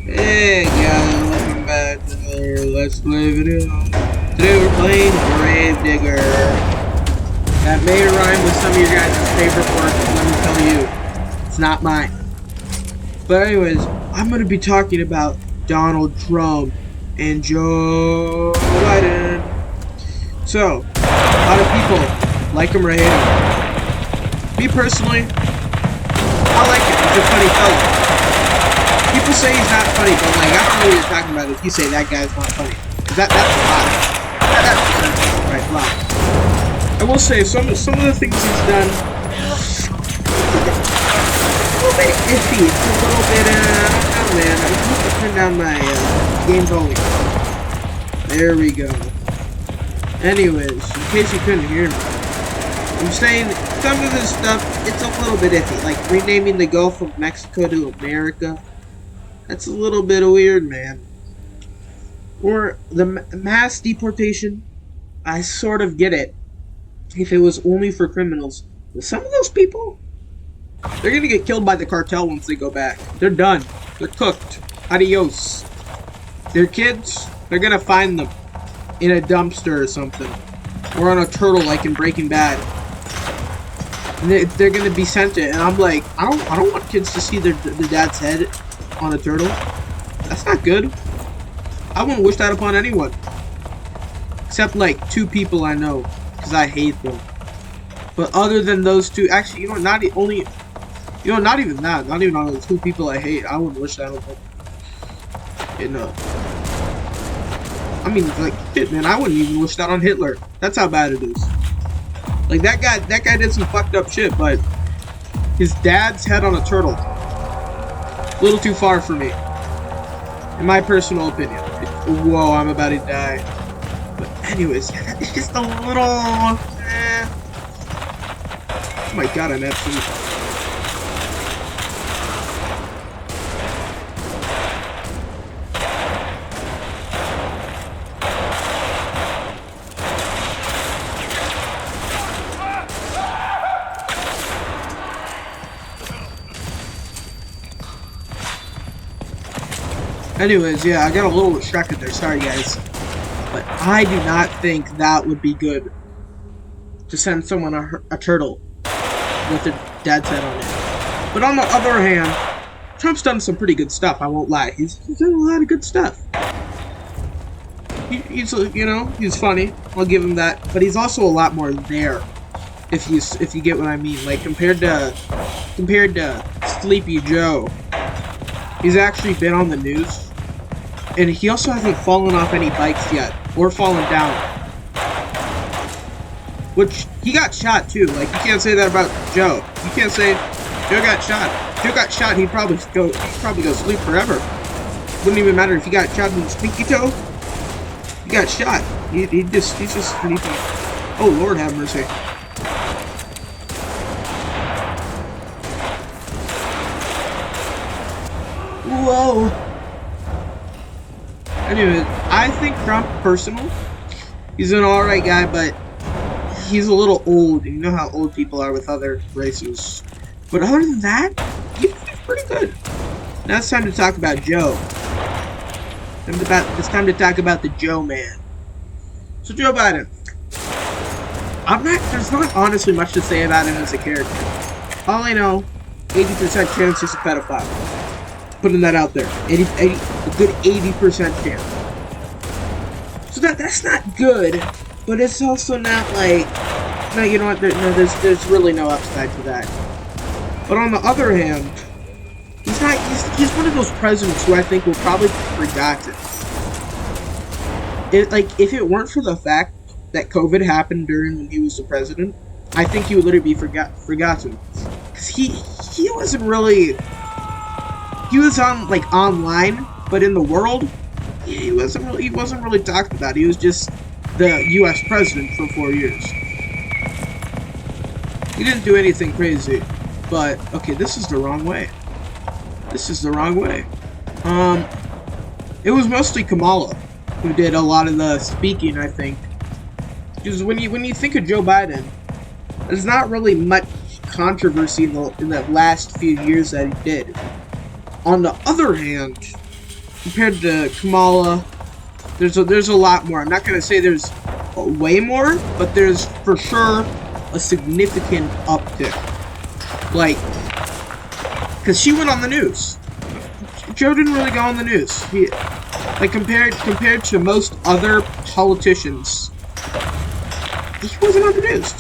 Hey guys, welcome back to another Let's Play video. Today we're playing Gravedigger. That may rhyme with some of your guys' favorite words, but let me tell you, it's not mine. But anyways, I'm going to be talking about Donald Trump and Joe Biden. So, a lot of people like him or hate him. Me personally, I like him. He's a funny fellow. People say he's not funny, but like, I don't know what you're talking about if you say that guy's not funny. That's a lie. That's right, lie. I will say, some of the things he's done, a little bit iffy. It's a little bit, I don't know, man. I'm going to turn down my game volume. There we go. Anyways, in case you couldn't hear me, I'm saying some of this stuff, it's a little bit iffy. Like renaming the Gulf of Mexico to America. That's a little bit weird, man. Or the mass deportation, I sort of get it. If it was only for criminals. But some of those people, they're gonna get killed by the cartel once they go back. They're done. They're cooked. Adios. Their kids, they're gonna find them in a dumpster or something. Or on a turtle like in Breaking Bad. And they're gonna be sent it. And I'm like, I don't want kids to see their dad's head on a turtle. That's not good. I wouldn't wish that upon anyone. Except like 2 people I know. Because I hate them. But other than those 2, actually, you know, not even that. Not even on the 2 people I hate. I wouldn't wish that on them. You know. I mean, like, shit, man, I wouldn't even wish that on Hitler. That's how bad it is. Like, that guy did some fucked up shit, but his dad's head on a turtle. A little too far for me, in my personal opinion. Whoa, I'm about to die. But anyways, it's just a little. Oh my god, I'm absolutely. Anyways, yeah, I got a little distracted there. Sorry, guys. But I do not think that would be good to send someone a turtle with their dad's head on it. But on the other hand, Trump's done some pretty good stuff. I won't lie. He's done a lot of good stuff. He's you know, he's funny. I'll give him that. But he's also a lot more there. If you get what I mean. Like compared to Sleepy Joe. He's actually been on the news. And he also hasn't fallen off any bikes yet. Or fallen down. Which, he got shot too. Like, you can't say that about Joe. You can't say, Joe got shot. Joe got shot, he'd probably go sleep forever. Wouldn't even matter if he got shot in his pinky toe. He got shot. He's just sleepy. Oh, Lord have mercy. Whoa. Anyway, I think Trump, personal, he's an alright guy, but he's a little old. You know how old people are with other races. But other than that, he's pretty good. Now it's time to talk about Joe. It's time to talk about the Joe man. So Joe Biden. There's not honestly much to say about him as a character. All I know, 80% chance he's a pedophile. Putting that out there. A good 80% chance. So that's not good, but it's also not like, no, you know what, there's really no upside to that. But on the other hand, he's one of those presidents who I think will probably be forgotten. If it weren't for the fact that COVID happened during when he was the president, I think he would literally be forgotten. Because he wasn't really. He was on like online, but in the world, he wasn't really talked about. He was just the U.S. president for 4 years. He didn't do anything crazy, but okay, this is the wrong way. This is the wrong way. It was mostly Kamala who did a lot of the speaking, I think. Because when you think of Joe Biden, there's not really much controversy in the last few years that he did. On the other hand, compared to Kamala, there's a lot more. I'm not gonna say there's way more, but there's for sure a significant uptick. Like, because she went on the news. Joe didn't really go on the news. Like compared to most other politicians, he wasn't on the news.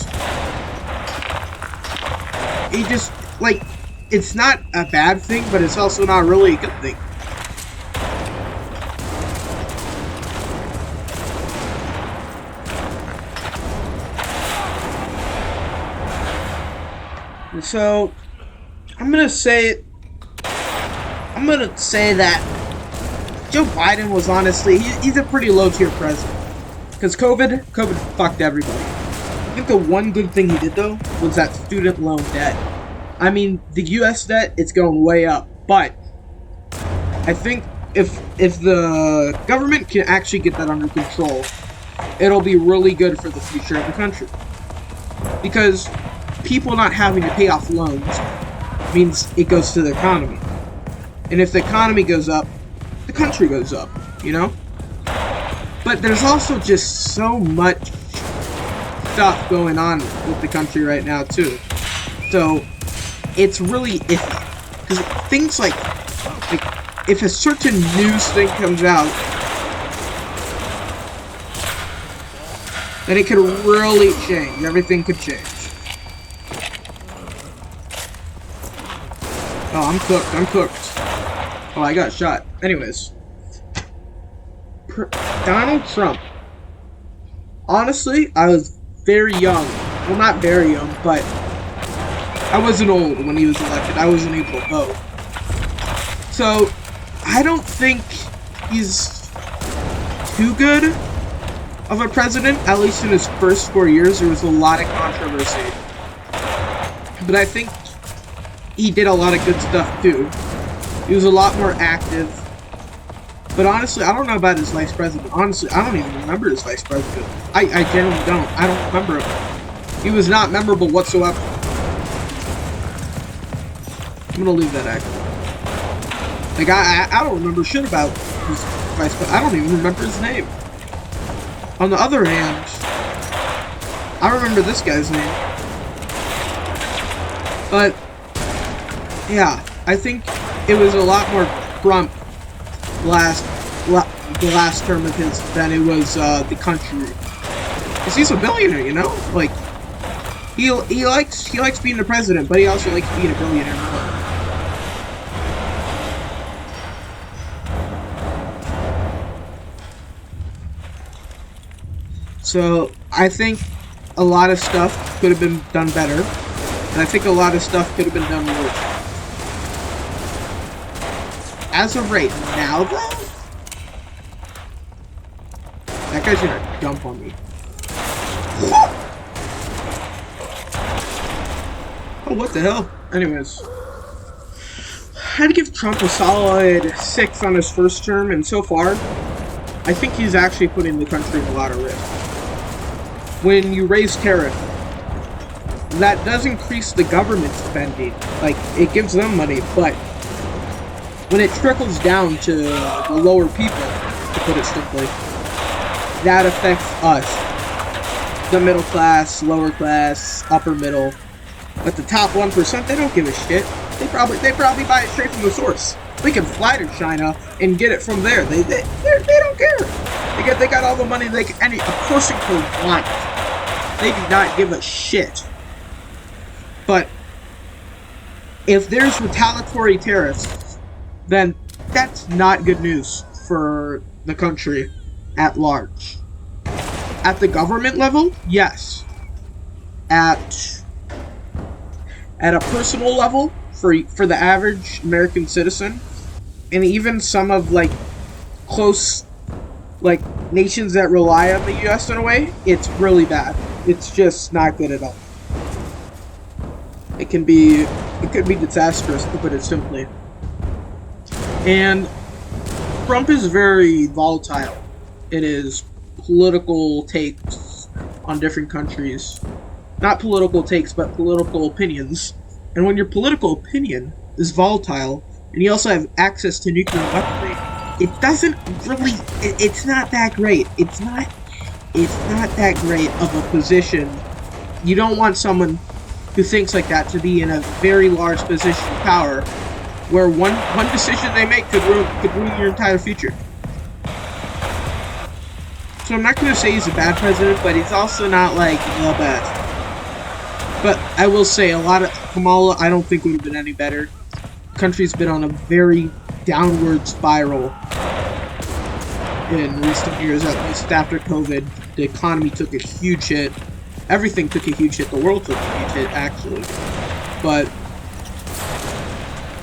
He just, like, it's not a bad thing, but it's also not really a good thing. So, I'm gonna say that Joe Biden was honestly, he's a pretty low-tier president. Because COVID fucked everybody. I think the one good thing he did, though, was that student loan debt. I mean, the U.S. debt, it's going way up. But I think if the government can actually get that under control, it'll be really good for the future of the country. Because people not having to pay off loans means it goes to the economy. And if the economy goes up, the country goes up, you know? But there's also just so much stuff going on with the country right now, too. So, it's really iffy. Because things like, if a certain news thing comes out, then it could really change. Everything could change. Oh, I'm cooked. Oh, I got shot. Anyways. Donald Trump. Honestly, I was very young. Well, not very young, but I wasn't old when he was elected. I wasn't able to vote. So, I don't think he's too good of a president. At least in his first 4 years, there was a lot of controversy. But I think he did a lot of good stuff, too. He was a lot more active. But honestly, I don't know about his vice president. Honestly, I don't even remember his vice president. I genuinely don't. I don't remember him. He was not memorable whatsoever. I'm gonna leave that act. Like, I don't remember shit about his vice president. I don't even remember his name. On the other hand, I remember this guy's name. But, yeah, I think it was a lot more Trump the last term of his than it was the country. Cause he's a billionaire, you know. Like he likes being the president, but he also likes being a billionaire more. So I think a lot of stuff could have been done better, and I think a lot of stuff could have been done worse. As of right now, though, that guy's gonna jump on me. Oh, what the hell? Anyways, I'd give Trump a solid 6 on his first term, and so far, I think he's actually putting the country in a lot of risk. When you raise tariff, that does increase the government spending. Like, it gives them money, but when it trickles down to the lower people, to put it simply, that affects us. The middle class, lower class, upper middle. But the top 1%, they don't give a shit. They probably buy it straight from the source. They can fly to China and get it from there. They don't care. They got all the money a person could want. They do not give a shit. But if there's retaliatory tariffs, then that's not good news for the country at large. At the government level, yes. At a personal level, for the average American citizen, and even some of close nations that rely on the U.S. in a way, it's really bad. It's just not good at all. It could be disastrous, to put it simply. And Trump is very volatile in his political takes on different countries. Not political takes, but political opinions. And when your political opinion is volatile, and you also have access to nuclear weaponry, it doesn't really, it's not that great. It's not that great of a position. You don't want someone who thinks like that to be in a very large position of power, where one decision they make could ruin your entire future. So I'm not going to say he's a bad president, but he's also not like the best. But I will say a lot of Kamala, I don't think would have been any better. The country's been on a very downward spiral in recent years, at least after COVID. The economy took a huge hit. Everything took a huge hit. The world took a huge hit, actually. But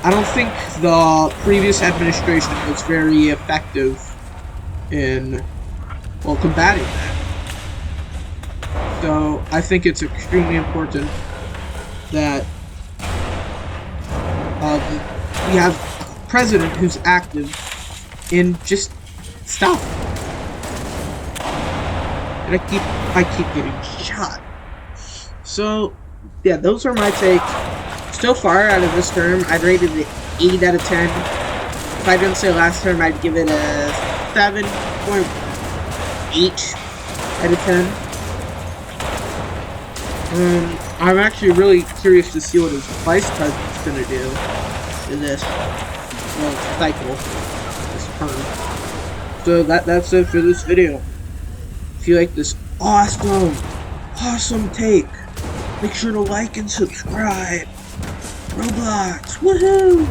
I don't think the previous administration was very effective in, well, combating that. So I think it's extremely important that we have a president who's active in just stuff. And I keep getting shot. So yeah, those are my takes. So far out of this term, I'd rated it 8 out of 10. If I didn't say last term, I'd give it a 7.8 out of 10. I'm actually really curious to see what his vice president's gonna do in this cycle, this term. So that's it for this video. If you like this awesome take, make sure to like and subscribe. Roblox, woohoo!